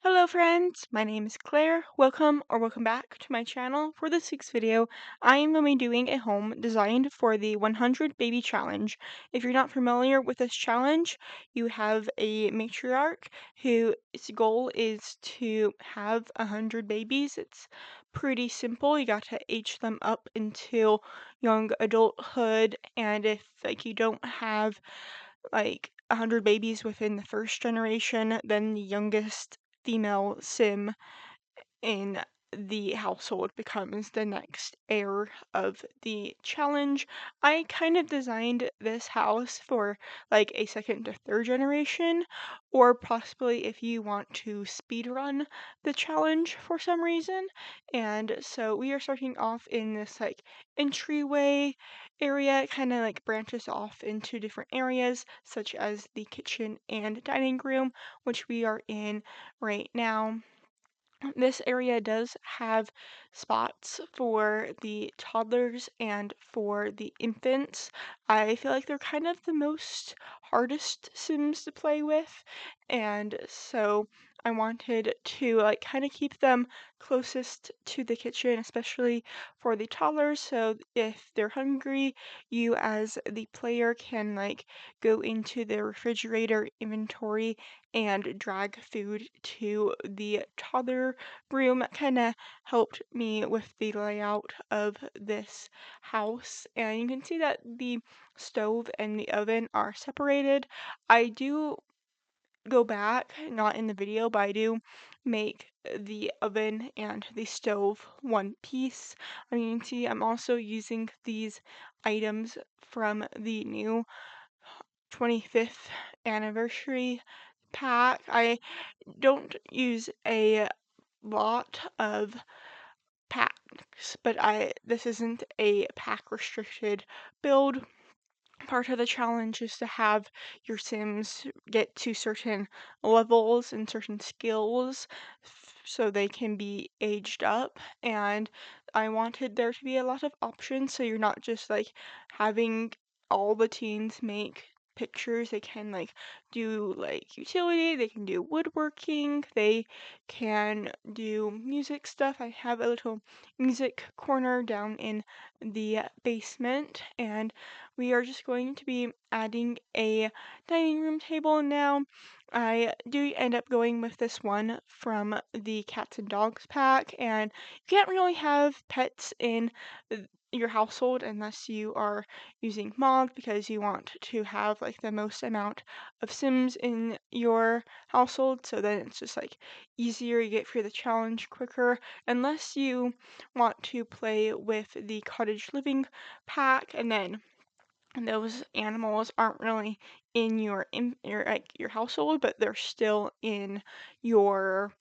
Hello friends, my name is Claire. Welcome back to my channel. For this week's video, I am going to be doing a home designed for the 100 baby challenge. If you're not familiar with this challenge, you have a matriarch whose goal is to have 100 babies. It's pretty simple. You got to age them up until young adulthood, and if you don't have 100 babies within the first generation, then the youngest female sim in the household becomes the next heir of the challenge. I kind of designed this house for a second to third generation, or possibly if you want to speed run the challenge for some reason. And so we are starting off in this entryway area. It kind of branches off into different areas, such as the kitchen and dining room, which we are in right now. This area does have spots for the toddlers and for the infants. I feel like they're kind of the most hardest Sims to play with, and so I wanted to kind of keep them closest to the kitchen, especially for the toddlers. So if they're hungry, you as the player can go into the refrigerator inventory and drag food to the toddler room. Kind of helped me with the layout of this house, and you can see that the stove and the oven are separated. I do go back, not in the video, but I do make the oven and the stove one piece. You can see I'm also using these items from the new 25th anniversary pack. I don't use a lot of packs, but this isn't a pack restricted build. Part of the challenge is to have your Sims get to certain levels and certain skills so they can be aged up. And I wanted there to be a lot of options so you're not just having all the teens make pictures. They can do utility, they can do woodworking, they can do music stuff. I have a little music corner down in the basement, and we are just going to be adding a dining room table now. I do end up going with this one from the Cats and Dogs pack, and you can't really have pets in your household unless you are using mods because you want to have the most amount of Sims in your household, so then it's just easier, you get through the challenge quicker, unless you want to play with the cottage living pack, and then those animals aren't really in your household, but they're still in your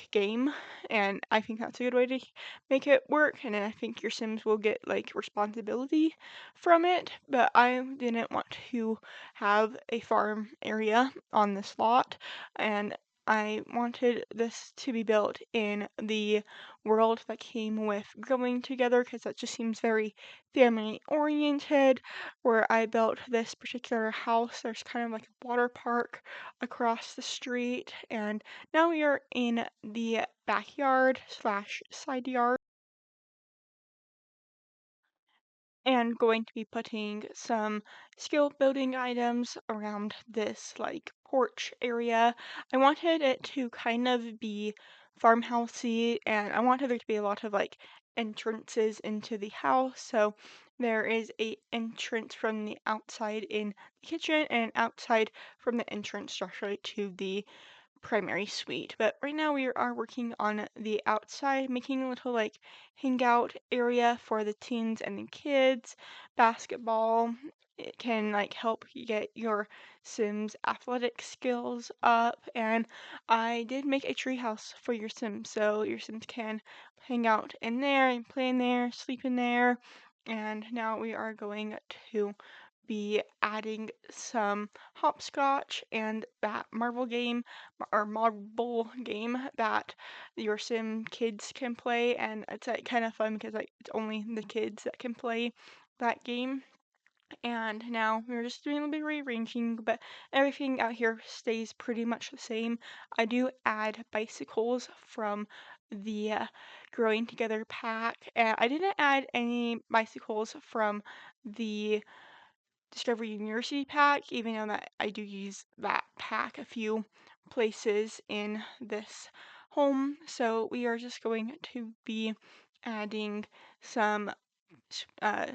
game, and I think that's a good way to make it work. And then I think your Sims will get responsibility from it. But I didn't want to have a farm area on this lot, and I wanted this to be built in the world that came with growing together because that just seems very family oriented. Where I built this particular house, there's kind of a water park across the street, and now we are in the backyard slash side yard and going to be putting some skill building items around this porch area. I wanted it to kind of be farmhousey, and I wanted there to be a lot of entrances into the house. So there is a entrance from the outside in the kitchen and outside from the entrance directly to the primary suite. But right now we are working on the outside, making a little hangout area for the teens and the kids. Basketball. It can help you get your Sims athletic skills up, and I did make a treehouse for your Sims, so your Sims can hang out in there and play in there, sleep in there. And now we are going to be adding some hopscotch and that marble game that your sim kids can play, and it's kind of fun because it's only the kids that can play that game. And now we're just doing a little bit of rearranging, but everything out here stays pretty much the same. I do add bicycles from the Growing Together pack. I didn't add any bicycles from the Discovery University pack, even though that I do use that pack a few places in this home. So we are just going to be adding some uh,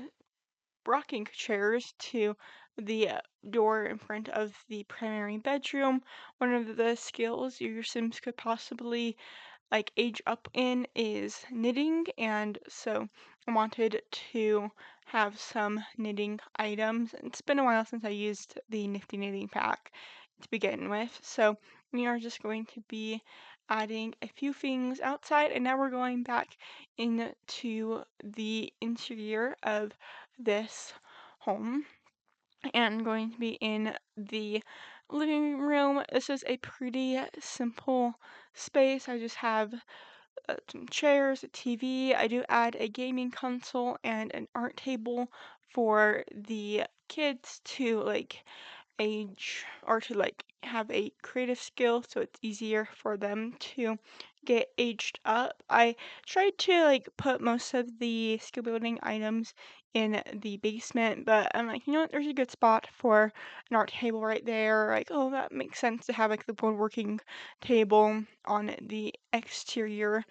rocking chairs to the door in front of the primary bedroom. One of the skills your Sims could possibly like age up in is knitting, and so I wanted to have some knitting items. It's been a while since I used the Nifty knitting pack to begin with, so we are just going to be adding a few things outside, and now we're going back into the interior of this home and going to be in the living room. This is a pretty simple space. I just have some chairs, a TV. I do add a gaming console and an art table for the kids to like age or to like have a creative skill so it's easier for them to get aged up. I tried to like put most of the skill building items in the basement, but I'm like, you know what, there's a good spot for an art table right there. Like, oh, that makes sense to have like the woodworking table on the exterior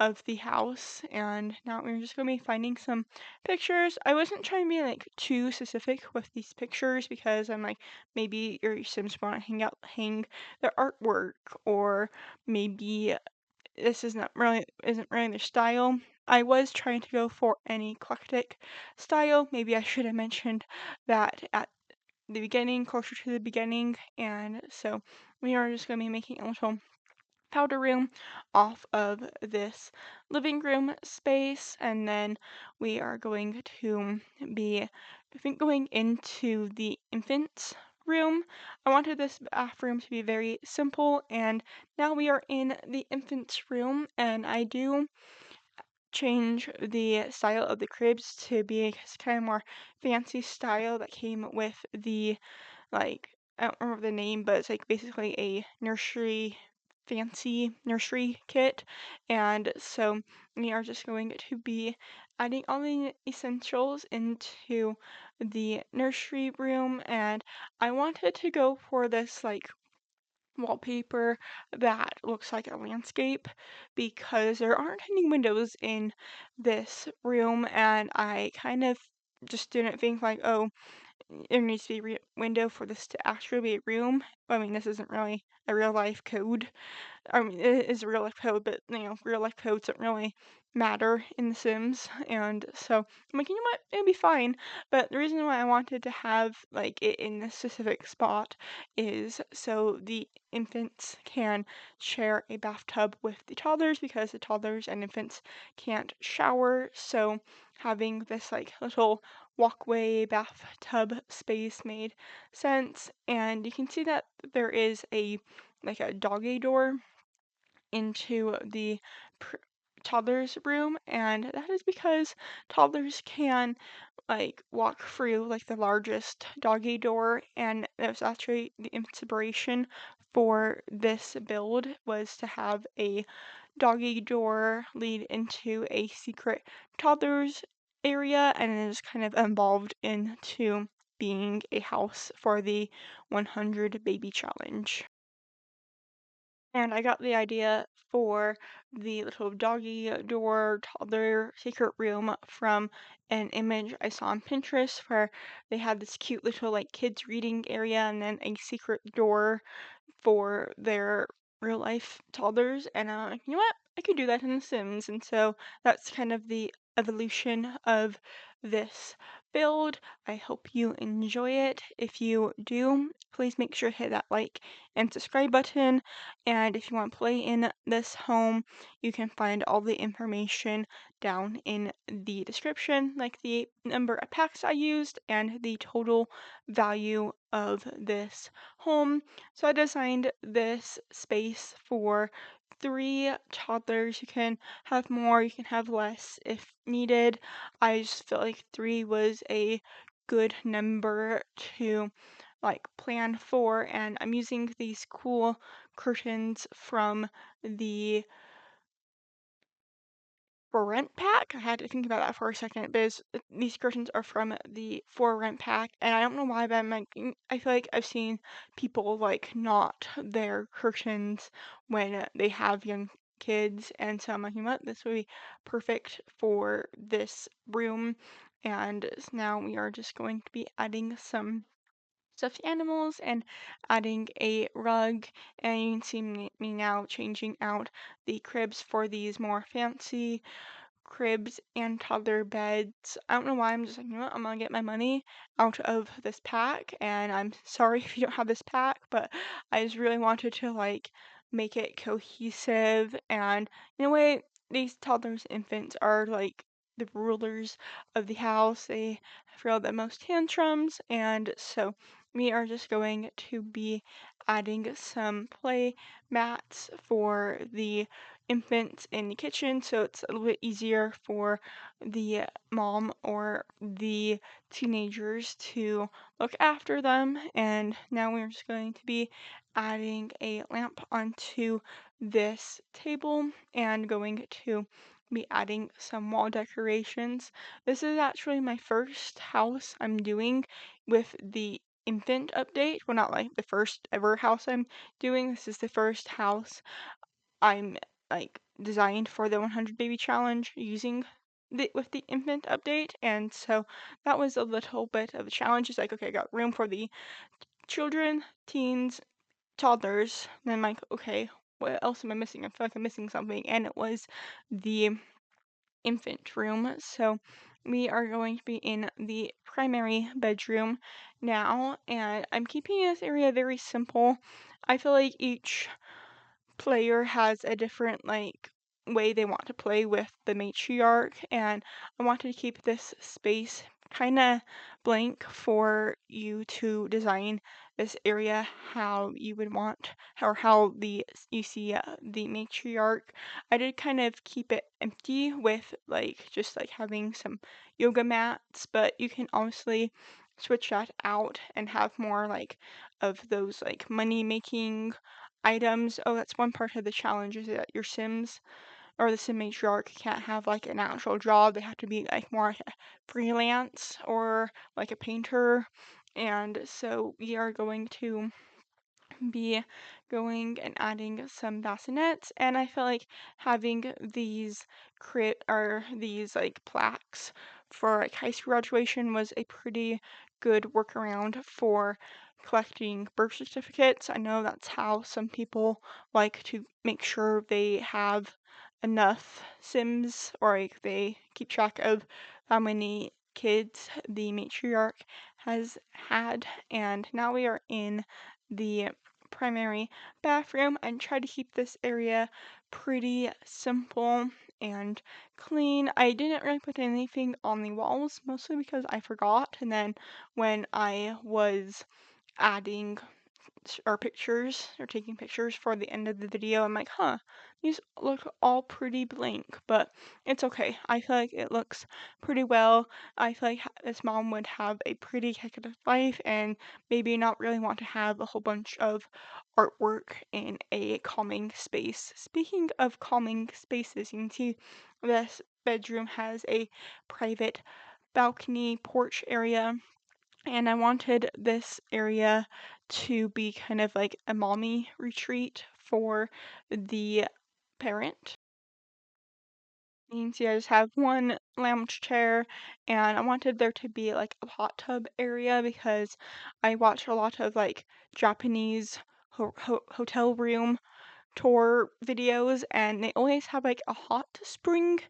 of the house. And now we're just gonna be finding some pictures. I wasn't trying to be like too specific with these pictures because I'm like, maybe your Sims want to hang their artwork, or maybe this isn't really their style. I was trying to go for an eclectic style. Maybe I should have mentioned that at the beginning, closer to the beginning. And so we are just gonna be making a little powder room off of this living room space, and then we are going to be, I think, going into the infant's room. I wanted this bathroom to be very simple, and now we are in the infant's room, and I do change the style of the cribs to be kind of more fancy style that came with the like, I don't remember the name, but it's like basically a nursery, fancy nursery kit. And so we are just going to be adding all the essentials into the nursery room. And I wanted to go for this like wallpaper that looks like a landscape because there aren't any windows in this room, and I kind of just didn't think like, oh, there needs to be a window for this to actually be a room. I mean, this isn't really a real life code. I mean, it is a real life code, but you know, real life codes don't really matter in The Sims, and so I'm like, you know what, it'll be fine. But the reason why I wanted to have like it in this specific spot is so the infants can share a bathtub with the toddlers because the toddlers and infants can't shower. So having this like little walkway bathtub space made sense, and you can see that there is a like a doggy door into the pr- toddler's room, and that is because toddlers can like walk through like the largest doggy door, and that was actually the inspiration for this build was to have a doggy door lead into a secret toddler's area, and it is kind of evolved into being a house for the 100 baby challenge. And I got the idea for the little doggy door toddler secret room from an image I saw on Pinterest where they had this cute little like kids reading area and then a secret door for their real life toddlers. And I'm like, you know what? I could do that in The Sims. And so that's kind of the evolution of this build. I hope you enjoy it. If you do, please make sure to hit that like and subscribe button. And if you want to play in this home, you can find all the information down in the description, like the number of packs I used and the total value of this home. So I designed this space for 3 toddlers. You can have more, you can have less if needed. I just felt like 3 was a good number to like plan for, and I'm using these cool curtains from the for rent pack. I had to think about that for a second, because these curtains are from the for rent pack, and I don't know why, but I'm like, I feel like I've seen people like knot their curtains when they have young kids, and so I'm like, you know what, this would be perfect for this room. And now we are just going to be adding some stuffed animals and adding a rug, and you can see me now changing out the cribs for these more fancy cribs and toddler beds. I don't know why, I'm just like, you know what, I'm gonna get my money out of this pack, and I'm sorry if you don't have this pack, but I just really wanted to like make it cohesive. And in a way, these toddlers and infants are like the rulers of the house. They throw the most tantrums, and so we are just going to be adding some play mats for the infants in the kitchen, so it's a little bit easier for the mom or the teenagers to look after them. And now we're just going to be adding a lamp onto this table and going to be adding some wall decorations. This is actually my first house I'm doing with the infant update. Well, not like the first ever house I'm doing. This is the first house I'm like designed for the 100 baby challenge using the infant update, and so that was a little bit of a challenge. It's like, okay, I got room for the children, teens, toddlers. Then I'm like, okay, what else am I missing? I feel like I'm missing something, and it was the infant room. So we are going to be in the primary bedroom now, and I'm keeping this area very simple. I feel like each player has a different like way they want to play with the matriarch, and I wanted to keep this space kind of blank for you to design this area how you would want, or how you see the matriarch. I did kind of keep it empty with like just like having some yoga mats, but you can honestly switch that out and have more like of those like money making items. Oh, that's one part of the challenge, is that your Sims or the Sim matriarch can't have like an actual job. They have to be like more like a freelance or like a painter. And so we are going to be going and adding some bassinets, and I feel like having these crit or these like plaques for like high school graduation was a pretty good workaround for collecting birth certificates. I know that's how some people like to make sure they have enough Sims, or like they keep track of how many kids the matriarch has had. And now we are in the primary bathroom and try to keep this area pretty simple and clean. I didn't really put anything on the walls, mostly because I forgot, and then when I was adding or pictures or taking pictures for the end of the video, I'm like, huh, these look all pretty blank, but it's okay. I feel like it looks pretty well. I feel like this mom would have a pretty hectic life and maybe not really want to have a whole bunch of artwork in a calming space. Speaking of calming spaces, you can see this bedroom has a private balcony porch area, and I wanted this area to be kind of like a mommy retreat for the parent. You can see I just have one lounge chair, and I wanted there to be like a hot tub area because I watch a lot of like Japanese hotel room tour videos, and they always have like a hot spring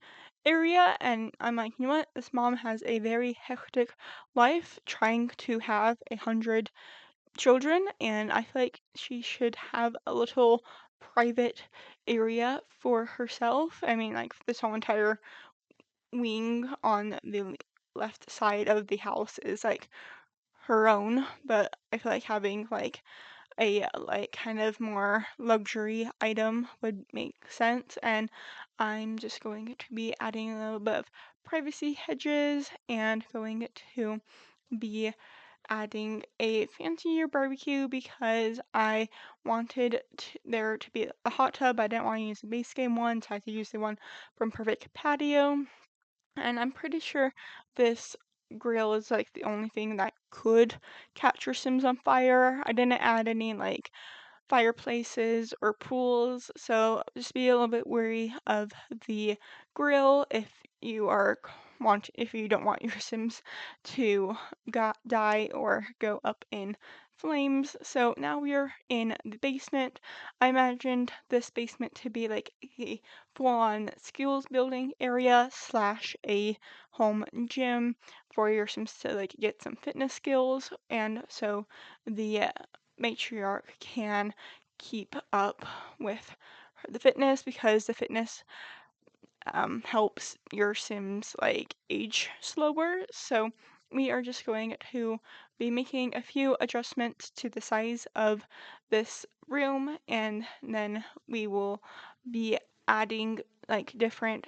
area. And I'm like, you know what, this mom has a very hectic life trying to have 100 children, and I feel like she should have a little private area for herself. I mean, like this whole entire wing on the left side of the house is like her own, but I feel like having like a like kind of more luxury item would make sense. And I'm just going to be adding a little bit of privacy hedges and going to be adding a fancier barbecue because I wanted there to be a hot tub. I didn't want to use the base game one, so I had to use the one from Perfect Patio. And I'm pretty sure this grill is like the only thing that could catch your Sims on fire. I didn't add any like fireplaces or pools, so just be a little bit wary of the grill if you are if you don't want your Sims to die or go up in flames. So now we are in the basement. I imagined this basement to be like a full-on skills building area slash a home gym for your Sims to like get some fitness skills, and so the matriarch can keep up with the fitness because the fitness helps your Sims like age slower. So we are just going to be making a few adjustments to the size of this room, and then we will be adding like different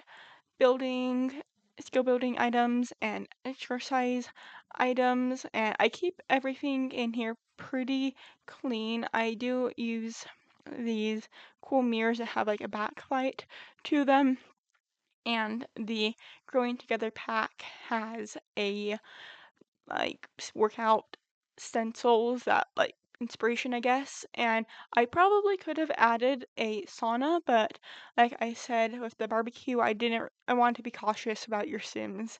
building skill building items and exercise items, and I keep everything in here pretty clean. I do use these cool mirrors that have like a backlight to them, and the growing together pack has a like workout stencils that like inspiration, I guess. And I probably could have added a sauna, but like I said with the barbecue, I wanted to be cautious about your Sims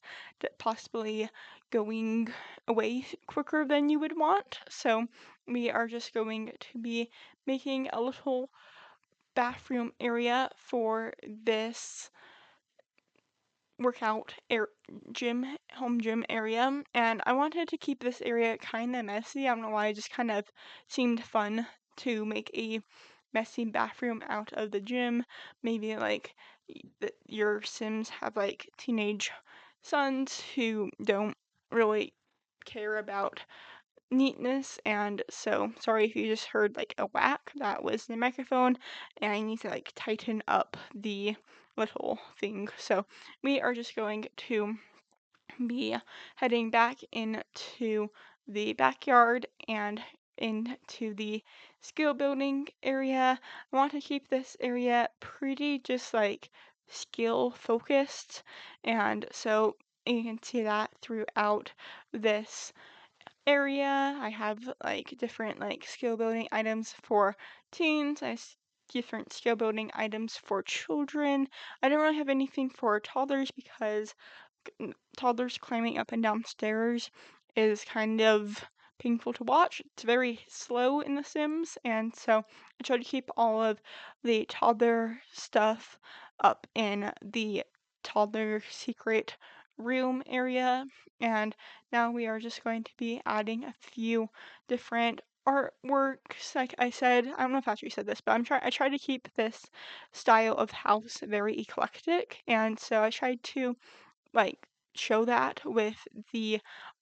possibly going away quicker than you would want. So we are just going to be making a little bathroom area for this workout home gym area, and I wanted to keep this area kind of messy. I don't know why, it just kind of seemed fun to make a messy bathroom out of the gym. Maybe like your Sims have like teenage sons who don't really care about neatness, and so sorry if you just heard like a whack. That was the microphone, and I need to like tighten up the little thing. So we are just going to be heading back into the backyard and into the skill building area. I want to keep this area pretty just like skill focused, and so you can see that throughout this area. I have like different like skill building items for teens. Different skill building items for children. I don't really have anything for toddlers because toddlers climbing up and down stairs is kind of painful to watch. It's very slow in The Sims, and so I try to keep all of the toddler stuff up in the toddler secret room area. And now we are just going to be adding a few different artworks. Like I said, I don't know if I actually said this, but I try to keep this style of house very eclectic, and so I tried to like show that with the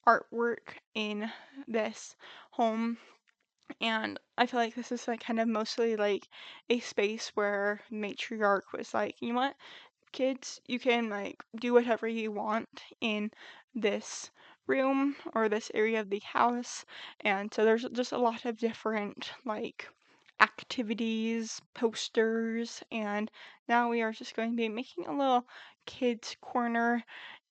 artwork in this home. And I feel like this is like kind of mostly like a space where matriarch was like, you know what, kids, you can like do whatever you want in this room or this area of the house. And so there's just a lot of different like activities, posters, and now we are just going to be making a little kids corner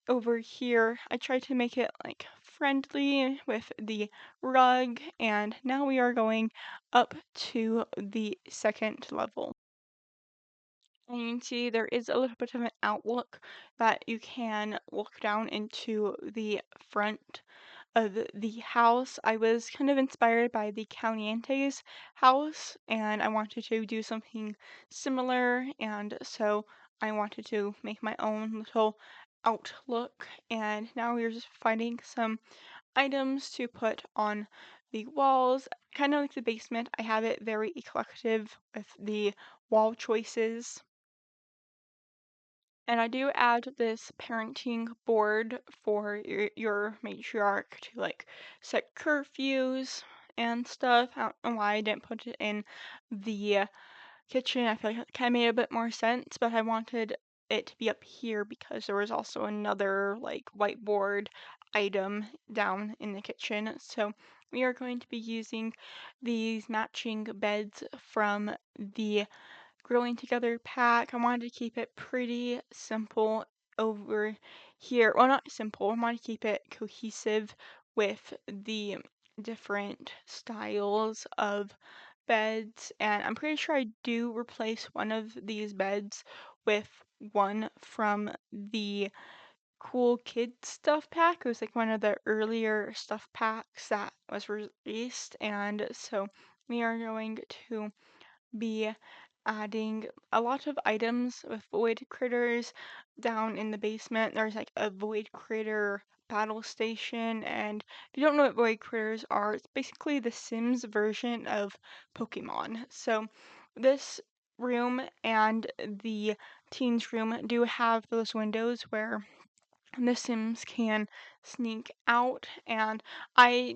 over here. I tried to make it like friendly with the rug, and now we are going up to the second level. And you can see there is a little bit of an outlook that you can look down into the front of the house. I was kind of inspired by the Caliente's house, and I wanted to do something similar, and so I wanted to make my own little outlook. And now we're just finding some items to put on the walls. Kind of like the basement, I have it very eclectic with the wall choices. And I do add this parenting board for your matriarch to like set curfews and stuff. I don't know why I didn't put it in the kitchen. I feel like it kind of made a bit more sense, but I wanted it to be up here because there was also another like whiteboard item down in the kitchen. So we are going to be using these matching beds from the Growing Together pack. I wanted to keep it pretty simple over here. Well, not simple. I want to keep it cohesive with the different styles of beds. And I'm pretty sure I do replace one of these beds with one from the Cool Kids stuff pack. It was like one of the earlier stuff packs that was released. And so we are going to be adding a lot of items with void critters down in the basement. There's like a void critter battle station, and if you don't know what void critters are, it's basically the Sims version of Pokemon. So this room and the teens room do have those windows where the Sims can sneak out, and I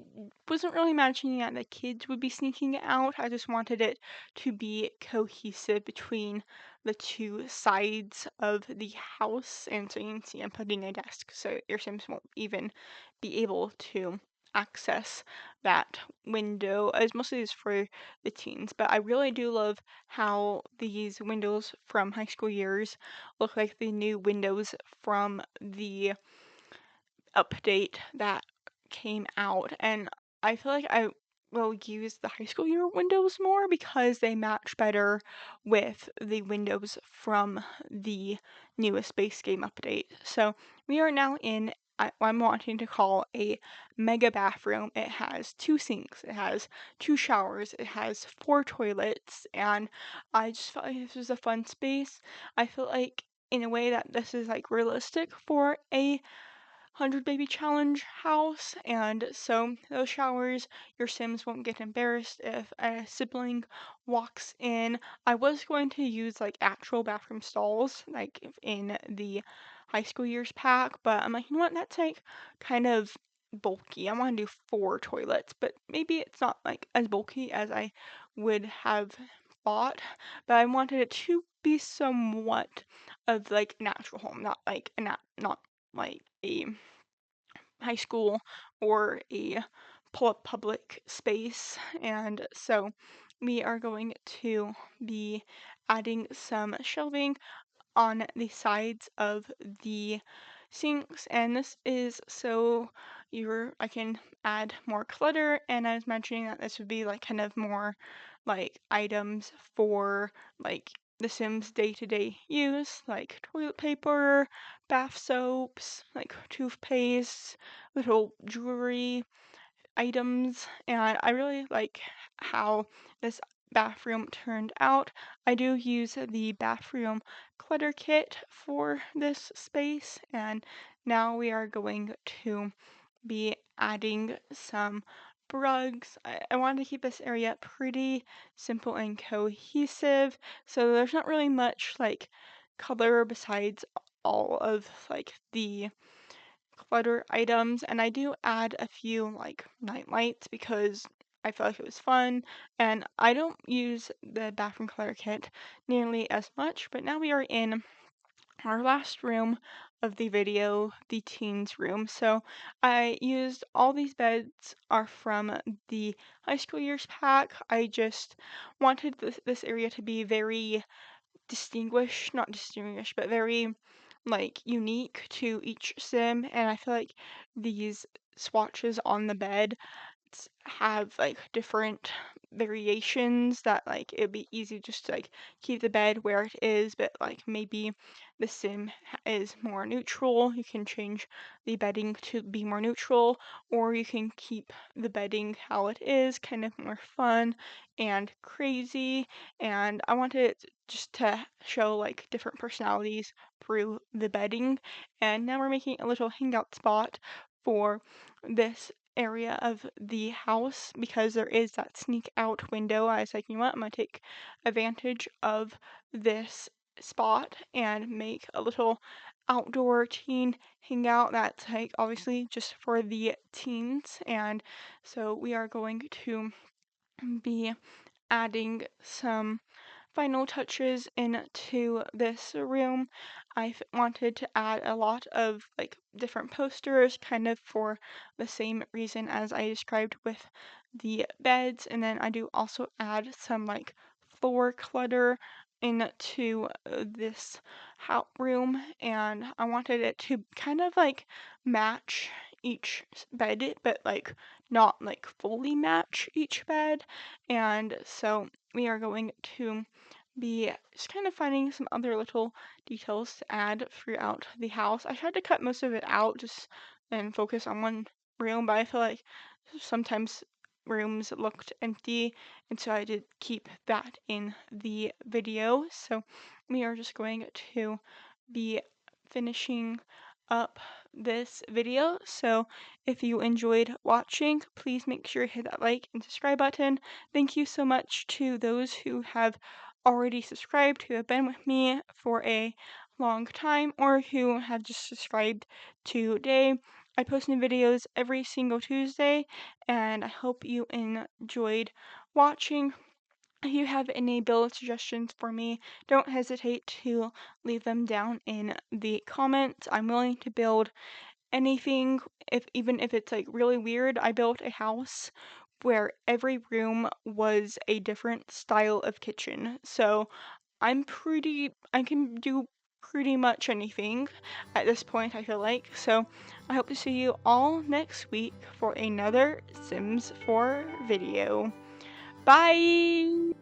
wasn't really imagining that the kids would be sneaking out. I just wanted it to be cohesive between the two sides of the house, and so you can see I'm putting a desk so your Sims won't even be able to access that window, as mostly is for the teens. But I really do love how these windows from high school years look like the new windows from the update that came out, and I feel like I will use the high school year windows more because they match better with the windows from the newest base game update. So we are now in what I'm wanting to call a mega bathroom. It has two sinks, it has two showers, it has four toilets, and I just felt like this was a fun space. I feel like in a way that this is like realistic for a 100 baby challenge house, and so those showers, your Sims won't get embarrassed if a sibling walks in. I was going to use like actual bathroom stalls like in the high school years pack, but I'm like, you know what, that's like kind of bulky. I want to do four toilets, but maybe it's not like as bulky as I would have thought, but I wanted it to be somewhat of like an actual home, not like not like a high school or a public space. And so we are going to be adding some shelving on the sides of the sinks, and this is so I can add more clutter, and I was mentioning that this would be like kind of more like items for like the Sims day-to-day use, like toilet paper, bath soaps, like toothpaste, little jewelry items, and I really like how this bathroom turned out. I do use the bathroom clutter kit for this space, and now we are going to be adding some rugs. I wanted to keep this area pretty simple and cohesive, so there's not really much like color besides all of like the clutter items, and I do add a few like night lights because I feel like it was fun, and I don't use the bathroom clutter kit nearly as much, but now we are in our last room of the video, the teens room. So I used all these beds are from the high school years pack. I just wanted this area to be very not distinguished, but very like unique to each sim, and I feel like these swatches on the bed have like different variations that like it'd be easy just to like keep the bed where it is, but like maybe the sim is more neutral. You can change the bedding to be more neutral, or you can keep the bedding how it is, kind of more fun and crazy. And I wanted it just to show like different personalities through the bedding. And now we're making a little hangout spot for this area of the house because there is that sneak out window. I was like, you know what, I'm gonna take advantage of this spot and make a little outdoor teen hangout that's like obviously just for the teens. And so we are going to be adding some final touches into this room. Wanted to add a lot of like different posters, kind of for the same reason as I described with the beds, and then I do also add some like floor clutter into this room, and I wanted it to kind of like match each bed, but like not like fully match each bed. And so we are going to be just kind of finding some other little details to add throughout the house. I tried to cut most of it out just and focus on one room, but I feel like sometimes rooms looked empty, and so I did keep that in the video. So we are just going to be finishing up this video. So if you enjoyed watching, please make sure to hit that like and subscribe button. Thank you so much to those who have already subscribed, who have been with me for a long time, or who have just subscribed today. I post new videos every single Tuesday, and I hope you enjoyed watching. If you have any build suggestions for me, don't hesitate to leave them down in the comments. I'm willing to build anything, even if it's like really weird. I built a house where every room was a different style of kitchen. So I can do pretty much anything at this point, I feel like. So I hope to see you all next week for another Sims 4 video. Bye!